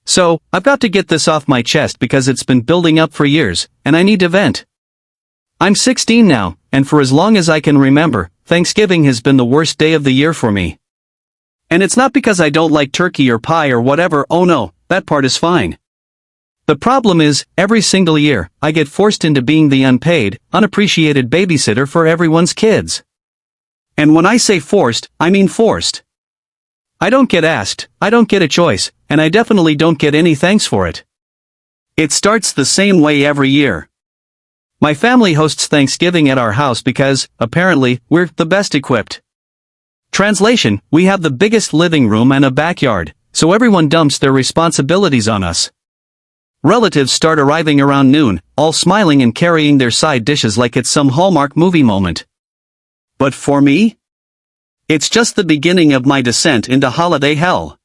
So, I've got to get this off my chest because it's been building up for years, and I need to vent. I'm 16 now, and for as long as I can remember, Thanksgiving has been the worst day of the year for me. And it's not because I don't like turkey or pie or whatever, oh no, that part is fine. The problem is, every single year, I get forced into being the unpaid, unappreciated babysitter for everyone's kids. And when I say forced, I mean forced. I don't get asked, I don't get a choice, and I definitely don't get any thanks for it. It starts the same way every year. My family hosts Thanksgiving at our house because, apparently, we're the best equipped. Translation, we have the biggest living room and a backyard, so everyone dumps their responsibilities on us. Relatives start arriving around noon, all smiling and carrying their side dishes like it's some Hallmark movie moment. But for me? It's just the beginning of my descent into holiday hell.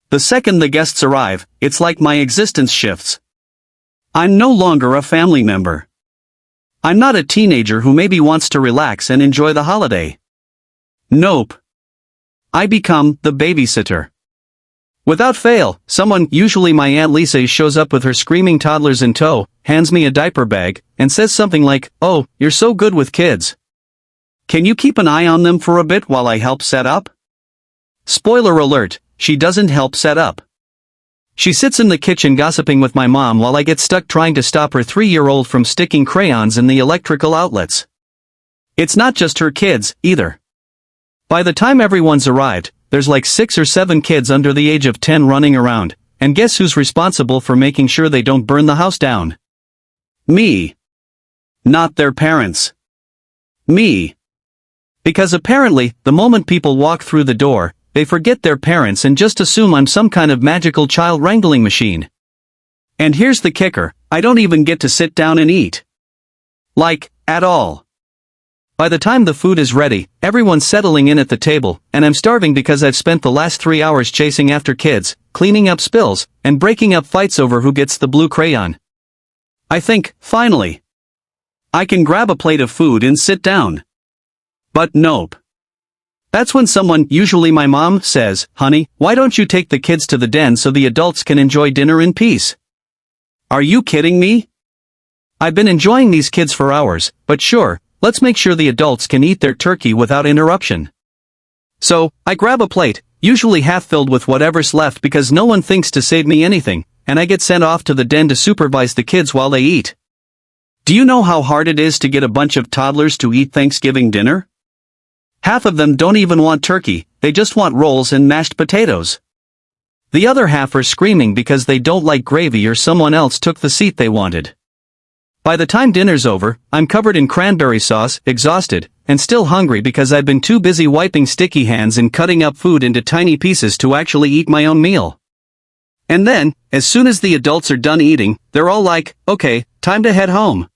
The second the guests arrive, it's like my existence shifts. I'm no longer a family member. I'm not a teenager who maybe wants to relax and enjoy the holiday. Nope. I become the babysitter. Without fail, someone, usually my Aunt Lisa, shows up with her screaming toddlers in tow, hands me a diaper bag, and says something like, "Oh, you're so good with kids. Can you keep an eye on them for a bit while I help set up?" Spoiler alert, she doesn't help set up. She sits in the kitchen gossiping with my mom while I get stuck trying to stop her 3-year-old from sticking crayons in the electrical outlets. It's not just her kids, either. By the time everyone's arrived, there's like 6 or 7 kids under the age of 10 running around, and guess who's responsible for making sure they don't burn the house down? Me. Not their parents. Me. Because apparently, the moment people walk through the door, they forget their parents and just assume I'm some kind of magical child wrangling machine. And here's the kicker, I don't even get to sit down and eat. Like, at all. By the time the food is ready, everyone's settling in at the table, and I'm starving because I've spent the last 3 hours chasing after kids, cleaning up spills, and breaking up fights over who gets the blue crayon. I think, finally, I can grab a plate of food and sit down. But nope. That's when someone, usually my mom, says, "Honey, why don't you take the kids to the den so the adults can enjoy dinner in peace?" Are you kidding me? I've been enjoying these kids for hours, but sure, let's make sure the adults can eat their turkey without interruption. So, I grab a plate, usually half filled with whatever's left because no one thinks to save me anything, and I get sent off to the den to supervise the kids while they eat. Do you know how hard it is to get a bunch of toddlers to eat Thanksgiving dinner? Half of them don't even want turkey, they just want rolls and mashed potatoes. The other half are screaming because they don't like gravy or someone else took the seat they wanted. By the time dinner's over, I'm covered in cranberry sauce, exhausted, and still hungry because I've been too busy wiping sticky hands and cutting up food into tiny pieces to actually eat my own meal. And then, as soon as the adults are done eating, they're all like, "Okay, time to head home."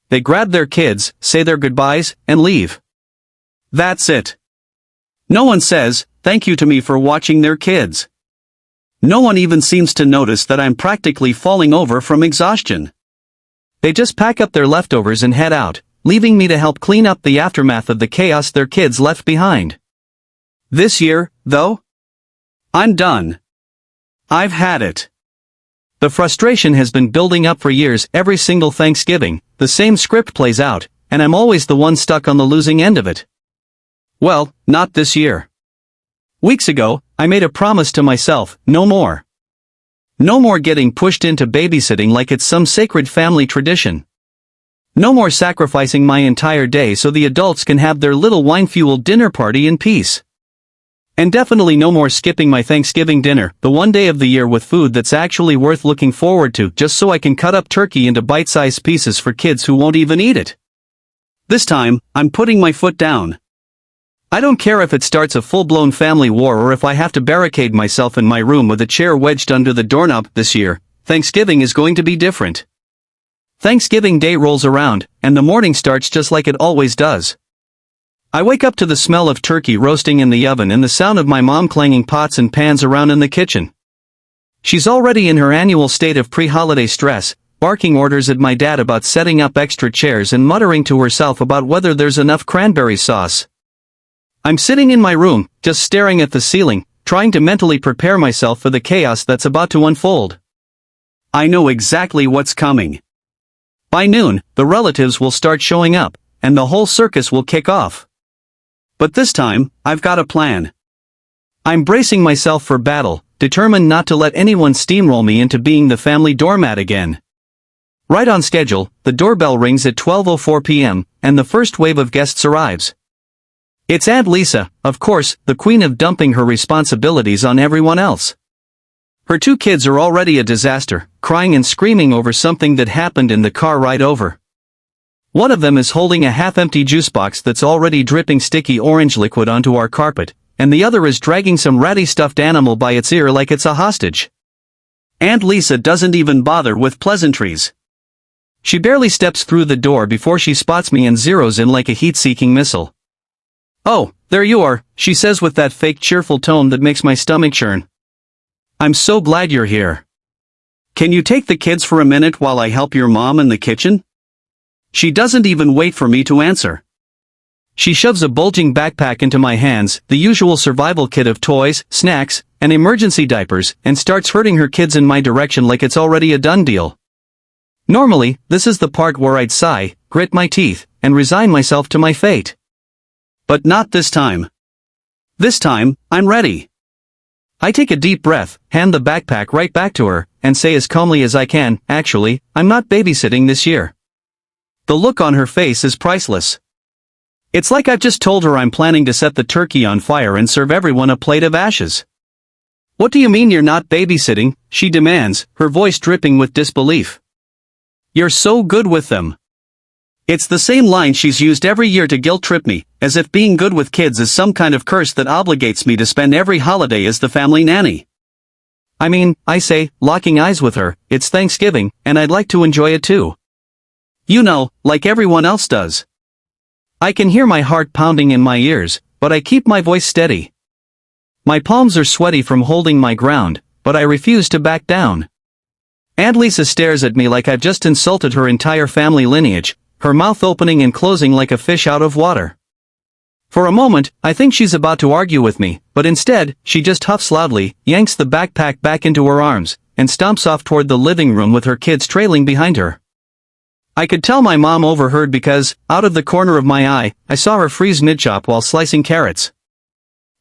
They grab their kids, say their goodbyes, and leave. That's it. No one says, thank you to me for watching their kids. No one even seems to notice that I'm practically falling over from exhaustion. They just pack up their leftovers and head out, leaving me to help clean up the aftermath of the chaos their kids left behind. This year, though, I'm done. I've had it. The frustration has been building up for years. Every single Thanksgiving, the same script plays out, and I'm always the one stuck on the losing end of it. Well, not this year. Weeks ago, I made a promise to myself, no more. No more getting pushed into babysitting like it's some sacred family tradition. No more sacrificing my entire day so the adults can have their little wine-fueled dinner party in peace. And definitely no more skipping my Thanksgiving dinner, the one day of the year with food that's actually worth looking forward to, just so I can cut up turkey into bite-sized pieces for kids who won't even eat it. This time, I'm putting my foot down. I don't care if it starts a full-blown family war or if I have to barricade myself in my room with a chair wedged under the doorknob. This year, Thanksgiving is going to be different. Thanksgiving Day rolls around, and the morning starts just like it always does. I wake up to the smell of turkey roasting in the oven and the sound of my mom clanging pots and pans around in the kitchen. She's already in her annual state of pre-holiday stress, barking orders at my dad about setting up extra chairs and muttering to herself about whether there's enough cranberry sauce. I'm sitting in my room, just staring at the ceiling, trying to mentally prepare myself for the chaos that's about to unfold. I know exactly what's coming. By noon, the relatives will start showing up, and the whole circus will kick off. But this time, I've got a plan. I'm bracing myself for battle, determined not to let anyone steamroll me into being the family doormat again. Right on schedule, the doorbell rings at 12:04 p.m., and the first wave of guests arrives. It's Aunt Lisa, of course, the queen of dumping her responsibilities on everyone else. Her two kids are already a disaster, crying and screaming over something that happened in the car ride over. One of them is holding a half-empty juice box that's already dripping sticky orange liquid onto our carpet, and the other is dragging some ratty stuffed animal by its ear like it's a hostage. Aunt Lisa doesn't even bother with pleasantries. She barely steps through the door before she spots me and zeroes in like a heat-seeking missile. "Oh, there you are," she says with that fake cheerful tone that makes my stomach churn. "I'm so glad you're here. Can you take the kids for a minute while I help your mom in the kitchen?" She doesn't even wait for me to answer. She shoves a bulging backpack into my hands, the usual survival kit of toys, snacks, and emergency diapers, and starts herding her kids in my direction like it's already a done deal. Normally, this is the part where I'd sigh, grit my teeth, and resign myself to my fate. But not this time. This time, I'm ready. I take a deep breath, hand the backpack right back to her, and say as calmly as I can, "Actually, I'm not babysitting this year." The look on her face is priceless. It's like I've just told her I'm planning to set the turkey on fire and serve everyone a plate of ashes. "What do you mean you're not babysitting?" she demands, her voice dripping with disbelief. "You're so good with them." It's the same line she's used every year to guilt-trip me, as if being good with kids is some kind of curse that obligates me to spend every holiday as the family nanny. "I mean," I say, locking eyes with her, "it's Thanksgiving, and I'd like to enjoy it too. You know, like everyone else does." I can hear my heart pounding in my ears, but I keep my voice steady. My palms are sweaty from holding my ground, but I refuse to back down. Aunt Lisa stares at me like I've just insulted her entire family lineage, her mouth opening and closing like a fish out of water. For a moment, I think she's about to argue with me, but instead, she just huffs loudly, yanks the backpack back into her arms, and stomps off toward the living room with her kids trailing behind her. I could tell my mom overheard because, out of the corner of my eye, I saw her freeze mid-chop while slicing carrots.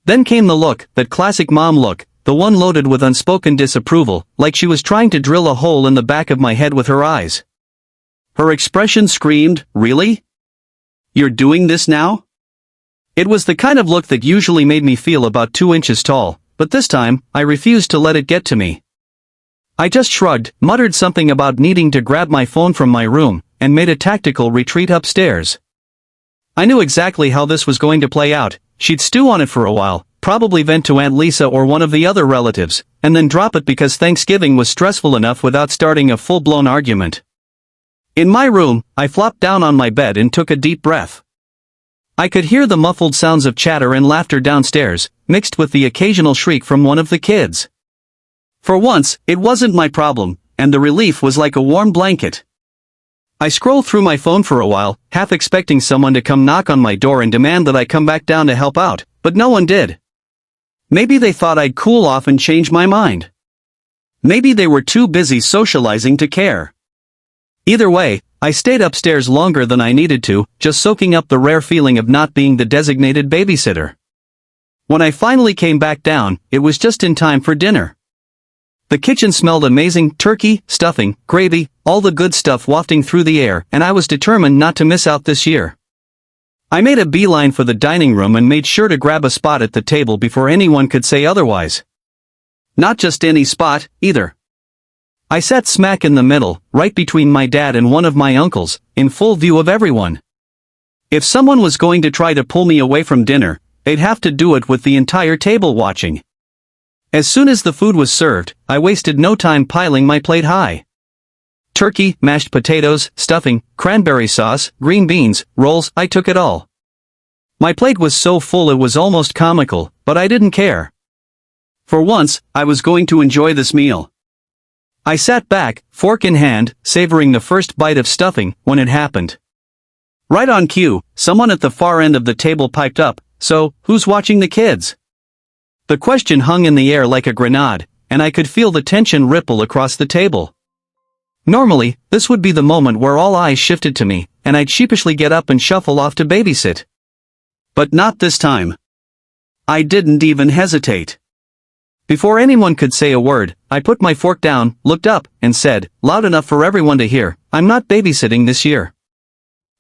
Then came the look, that classic mom look, the one loaded with unspoken disapproval, like she was trying to drill a hole in the back of my head with her eyes. Her expression screamed, "Really? You're doing this now?" It was the kind of look that usually made me feel about 2 inches tall, but this time, I refused to let it get to me. I just shrugged, muttered something about needing to grab my phone from my room, and made a tactical retreat upstairs. I knew exactly how this was going to play out. She'd stew on it for a while, probably vent to Aunt Lisa or one of the other relatives, and then drop it because Thanksgiving was stressful enough without starting a full-blown argument. In my room, I flopped down on my bed and took a deep breath. I could hear the muffled sounds of chatter and laughter downstairs, mixed with the occasional shriek from one of the kids. For once, it wasn't my problem, and the relief was like a warm blanket. I scrolled through my phone for a while, half expecting someone to come knock on my door and demand that I come back down to help out, but no one did. Maybe they thought I'd cool off and change my mind. Maybe they were too busy socializing to care. Either way, I stayed upstairs longer than I needed to, just soaking up the rare feeling of not being the designated babysitter. When I finally came back down, it was just in time for dinner. The kitchen smelled amazing: turkey, stuffing, gravy, all the good stuff wafting through the air, and I was determined not to miss out this year. I made a beeline for the dining room and made sure to grab a spot at the table before anyone could say otherwise. Not just any spot, either. I sat smack in the middle, right between my dad and one of my uncles, in full view of everyone. If someone was going to try to pull me away from dinner, they'd have to do it with the entire table watching. As soon as the food was served, I wasted no time piling my plate high. Turkey, mashed potatoes, stuffing, cranberry sauce, green beans, rolls, I took it all. My plate was so full it was almost comical, but I didn't care. For once, I was going to enjoy this meal. I sat back, fork in hand, savoring the first bite of stuffing, when it happened. Right on cue, someone at the far end of the table piped up, "So, who's watching the kids?" The question hung in the air like a grenade, and I could feel the tension ripple across the table. Normally, this would be the moment where all eyes shifted to me, and I'd sheepishly get up and shuffle off to babysit. But not this time. I didn't even hesitate. Before anyone could say a word, I put my fork down, looked up, and said, loud enough for everyone to hear, I'm not babysitting this year.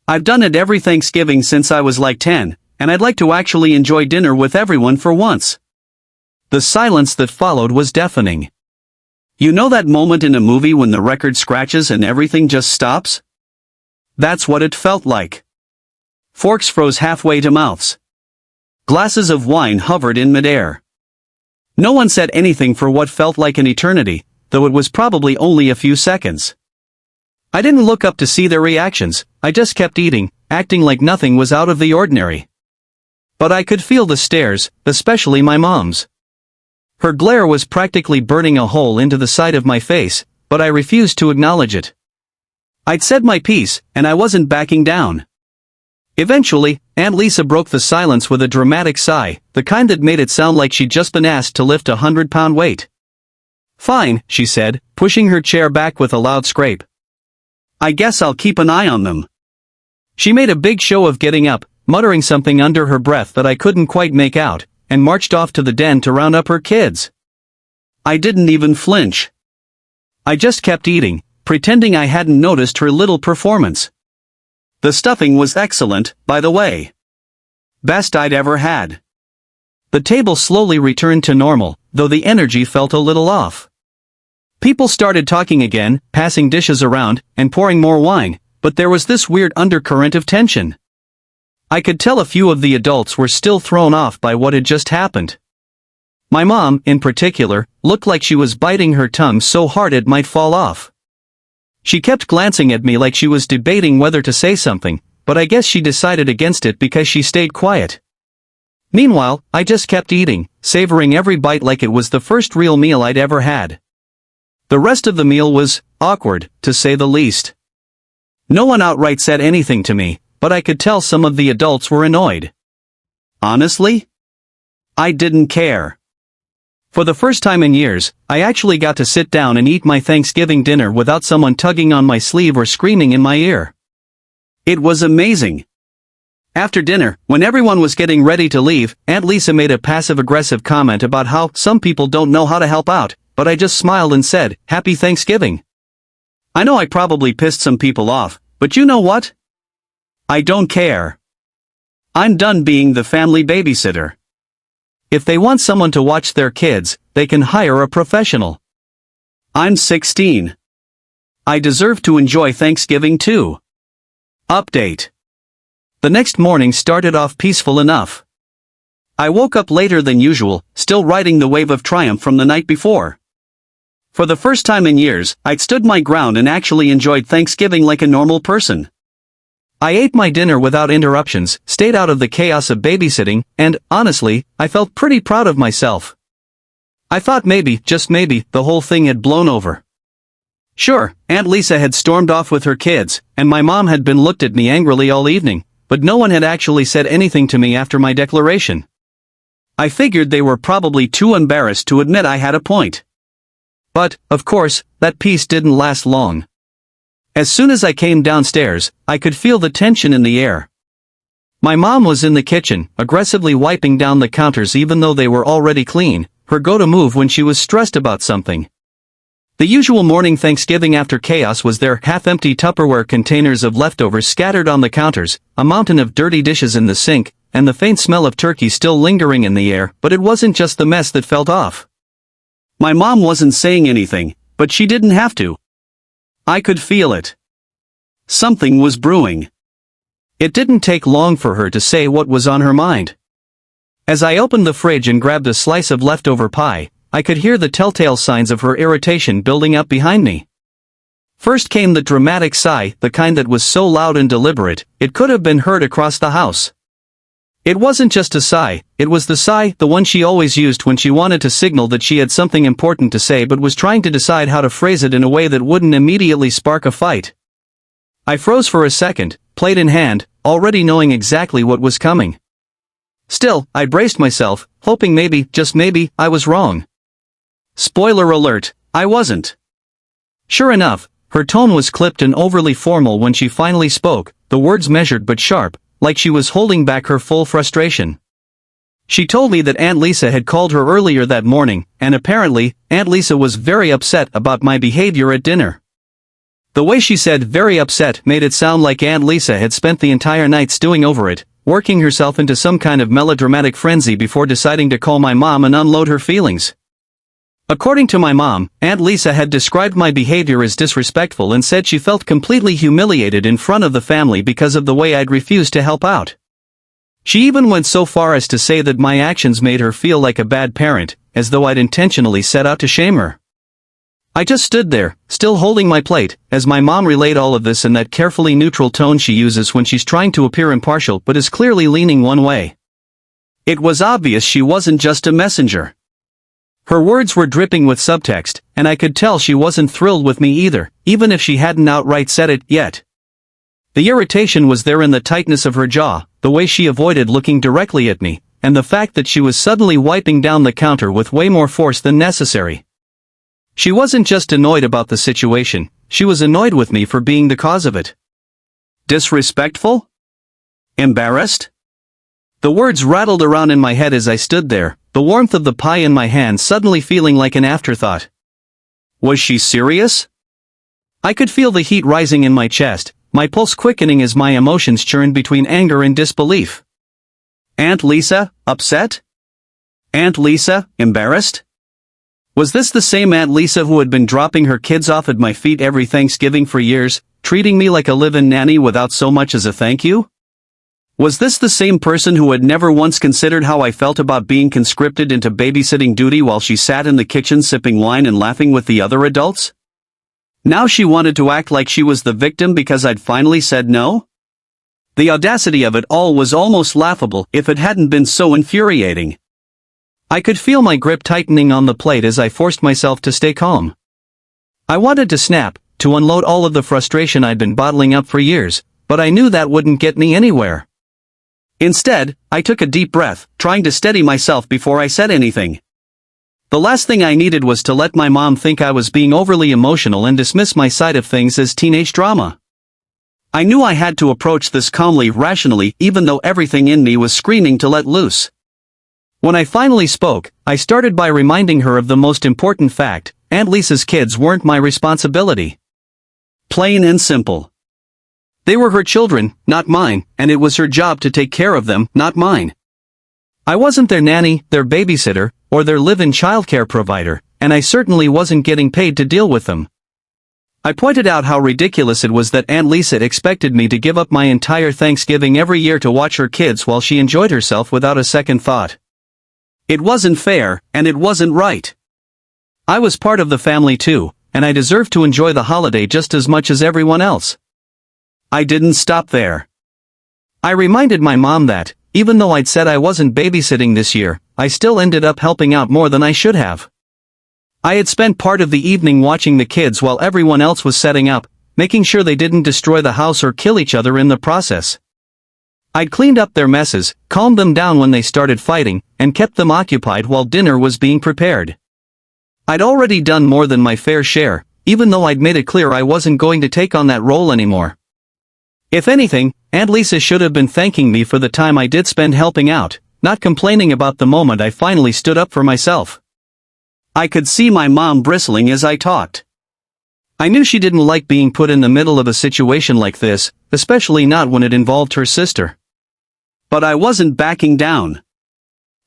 I've done it every Thanksgiving since I was like 10, and I'd like to actually enjoy dinner with everyone for once. The silence that followed was deafening. You know that moment in a movie when the record scratches and everything just stops? That's what it felt like. Forks froze halfway to mouths. Glasses of wine hovered in midair. No one said anything for what felt like an eternity, though it was probably only a few seconds. I didn't look up to see their reactions, I just kept eating, acting like nothing was out of the ordinary. But I could feel the stares, especially my mom's. Her glare was practically burning a hole into the side of my face, but I refused to acknowledge it. I'd said my piece, and I wasn't backing down. Eventually, Aunt Lisa broke the silence with a dramatic sigh, the kind that made it sound like she'd just been asked to lift a 100-pound weight. Fine, she said, pushing her chair back with a loud scrape. I guess I'll keep an eye on them. She made a big show of getting up, muttering something under her breath that I couldn't quite make out, and marched off to the den to round up her kids. I didn't even flinch. I just kept eating, pretending I hadn't noticed her little performance. The stuffing was excellent, by the way. Best I'd ever had. The table slowly returned to normal, though the energy felt a little off. People started talking again, passing dishes around, and pouring more wine, but there was this weird undercurrent of tension. I could tell a few of the adults were still thrown off by what had just happened. My mom, in particular, looked like she was biting her tongue so hard it might fall off. She kept glancing at me like she was debating whether to say something, but I guess she decided against it because she stayed quiet. Meanwhile, I just kept eating, savoring every bite like it was the first real meal I'd ever had. The rest of the meal was awkward, to say the least. No one outright said anything to me, but I could tell some of the adults were annoyed. Honestly? I didn't care. For the first time in years, I actually got to sit down and eat my Thanksgiving dinner without someone tugging on my sleeve or screaming in my ear. It was amazing. After dinner, when everyone was getting ready to leave, Aunt Lisa made a passive-aggressive comment about how some people don't know how to help out, but I just smiled and said, Happy Thanksgiving. I know I probably pissed some people off, but you know what? I don't care. I'm done being the family babysitter. If they want someone to watch their kids, they can hire a professional. I'm 16. I deserve to enjoy Thanksgiving too. Update. The next morning started off peaceful enough. I woke up later than usual, still riding the wave of triumph from the night before. For the first time in years, I'd stood my ground and actually enjoyed Thanksgiving like a normal person. I ate my dinner without interruptions, stayed out of the chaos of babysitting, and, honestly, I felt pretty proud of myself. I thought maybe, just maybe, the whole thing had blown over. Sure, Aunt Lisa had stormed off with her kids, and my mom had been looked at me angrily all evening, but no one had actually said anything to me after my declaration. I figured they were probably too embarrassed to admit I had a point. But, of course, that peace didn't last long. As soon as I came downstairs, I could feel the tension in the air. My mom was in the kitchen, aggressively wiping down the counters even though they were already clean, her go-to move when she was stressed about something. The usual morning Thanksgiving after chaos was their half-empty Tupperware containers of leftovers scattered on the counters, a mountain of dirty dishes in the sink, and the faint smell of turkey still lingering in the air, but it wasn't just the mess that felt off. My mom wasn't saying anything, but she didn't have to. I could feel it. Something was brewing. It didn't take long for her to say what was on her mind. As I opened the fridge and grabbed a slice of leftover pie, I could hear the telltale signs of her irritation building up behind me. First came the dramatic sigh, the kind that was so loud and deliberate, it could have been heard across the house. It wasn't just a sigh, it was the sigh, the one she always used when she wanted to signal that she had something important to say but was trying to decide how to phrase it in a way that wouldn't immediately spark a fight. I froze for a second, plate in hand, already knowing exactly what was coming. Still, I braced myself, hoping maybe, just maybe, I was wrong. Spoiler alert, I wasn't. Sure enough, her tone was clipped and overly formal when she finally spoke, the words measured but sharp, like she was holding back her full frustration. She told me that Aunt Lisa had called her earlier that morning, and apparently, Aunt Lisa was very upset about my behavior at dinner. The way she said very upset made it sound like Aunt Lisa had spent the entire night stewing over it, working herself into some kind of melodramatic frenzy before deciding to call my mom and unload her feelings. According to my mom, Aunt Lisa had described my behavior as disrespectful and said she felt completely humiliated in front of the family because of the way I'd refused to help out. She even went so far as to say that my actions made her feel like a bad parent, as though I'd intentionally set out to shame her. I just stood there, still holding my plate, as my mom relayed all of this in that carefully neutral tone she uses when she's trying to appear impartial but is clearly leaning one way. It was obvious she wasn't just a messenger. Her words were dripping with subtext, and I could tell she wasn't thrilled with me either, even if she hadn't outright said it yet. The irritation was there in the tightness of her jaw, the way she avoided looking directly at me, and the fact that she was suddenly wiping down the counter with way more force than necessary. She wasn't just annoyed about the situation, she was annoyed with me for being the cause of it. Disrespectful? Embarrassed? The words rattled around in my head as I stood there, the warmth of the pie in my hand suddenly feeling like an afterthought. Was she serious? I could feel the heat rising in my chest, my pulse quickening as my emotions churned between anger and disbelief. Aunt Lisa, upset? Aunt Lisa, embarrassed? Was this the same Aunt Lisa who had been dropping her kids off at my feet every Thanksgiving for years, treating me like a live-in nanny without so much as a thank you? Was this the same person who had never once considered how I felt about being conscripted into babysitting duty while she sat in the kitchen sipping wine and laughing with the other adults? Now she wanted to act like she was the victim because I'd finally said no? The audacity of it all was almost laughable if it hadn't been so infuriating. I could feel my grip tightening on the plate as I forced myself to stay calm. I wanted to snap, to unload all of the frustration I'd been bottling up for years, but I knew that wouldn't get me anywhere. Instead, I took a deep breath, trying to steady myself before I said anything. The last thing I needed was to let my mom think I was being overly emotional and dismiss my side of things as teenage drama. I knew I had to approach this calmly, rationally, even though everything in me was screaming to let loose. When I finally spoke, I started by reminding her of the most important fact: Aunt Lisa's kids weren't my responsibility. Plain and simple. They were her children, not mine, and it was her job to take care of them, not mine. I wasn't their nanny, their babysitter, or their live-in childcare provider, and I certainly wasn't getting paid to deal with them. I pointed out how ridiculous it was that Aunt Lisa expected me to give up my entire Thanksgiving every year to watch her kids while she enjoyed herself without a second thought. It wasn't fair, and it wasn't right. I was part of the family too, and I deserved to enjoy the holiday just as much as everyone else. I didn't stop there. I reminded my mom that, even though I'd said I wasn't babysitting this year, I still ended up helping out more than I should have. I had spent part of the evening watching the kids while everyone else was setting up, making sure they didn't destroy the house or kill each other in the process. I'd cleaned up their messes, calmed them down when they started fighting, and kept them occupied while dinner was being prepared. I'd already done more than my fair share, even though I'd made it clear I wasn't going to take on that role anymore. If anything, Aunt Lisa should have been thanking me for the time I did spend helping out, not complaining about the moment I finally stood up for myself. I could see my mom bristling as I talked. I knew she didn't like being put in the middle of a situation like this, especially not when it involved her sister. But I wasn't backing down.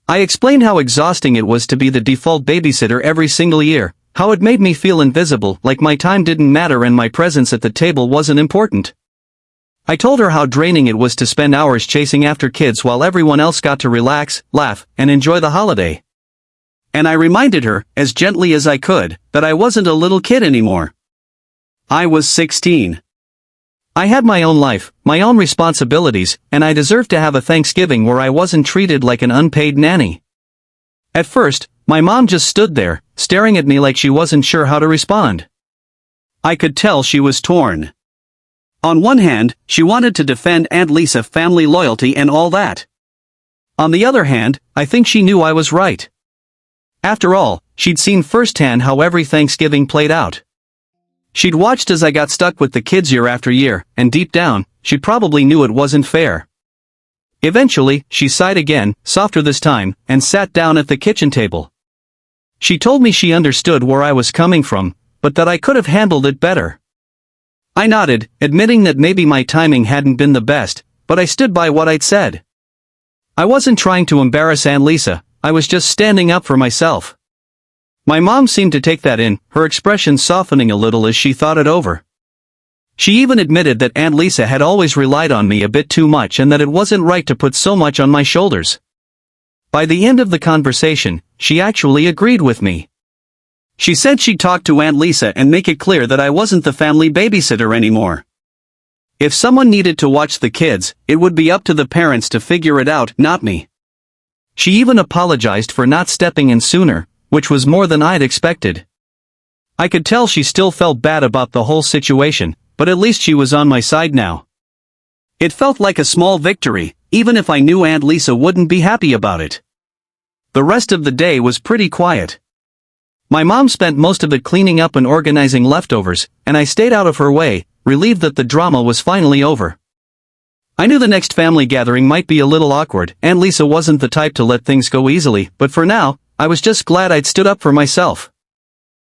I explained how exhausting it was to be the default babysitter every single year, how it made me feel invisible, like my time didn't matter and my presence at the table wasn't important. I told her how draining it was to spend hours chasing after kids while everyone else got to relax, laugh, and enjoy the holiday. And I reminded her, as gently as I could, that I wasn't a little kid anymore. I was 16. I had my own life, my own responsibilities, and I deserved to have a Thanksgiving where I wasn't treated like an unpaid nanny. At first, my mom just stood there, staring at me like she wasn't sure how to respond. I could tell she was torn. On one hand, she wanted to defend Aunt Lisa family loyalty and all that. On the other hand, I think she knew I was right. After all, she'd seen firsthand how every Thanksgiving played out. She'd watched as I got stuck with the kids year after year, and deep down, she probably knew it wasn't fair. Eventually, she sighed again, softer this time, and sat down at the kitchen table. She told me she understood where I was coming from, but that I could have handled it better. I nodded, admitting that maybe my timing hadn't been the best, but I stood by what I'd said. I wasn't trying to embarrass Aunt Lisa, I was just standing up for myself. My mom seemed to take that in, her expression softening a little as she thought it over. She even admitted that Aunt Lisa had always relied on me a bit too much and that it wasn't right to put so much on my shoulders. By the end of the conversation, she actually agreed with me. She said she'd talk to Aunt Lisa and make it clear that I wasn't the family babysitter anymore. If someone needed to watch the kids, it would be up to the parents to figure it out, not me. She even apologized for not stepping in sooner, which was more than I'd expected. I could tell she still felt bad about the whole situation, but at least she was on my side now. It felt like a small victory, even if I knew Aunt Lisa wouldn't be happy about it. The rest of the day was pretty quiet. My mom spent most of it cleaning up and organizing leftovers, and I stayed out of her way, relieved that the drama was finally over. I knew the next family gathering might be a little awkward. Aunt Lisa wasn't the type to let things go easily, but for now, I was just glad I'd stood up for myself.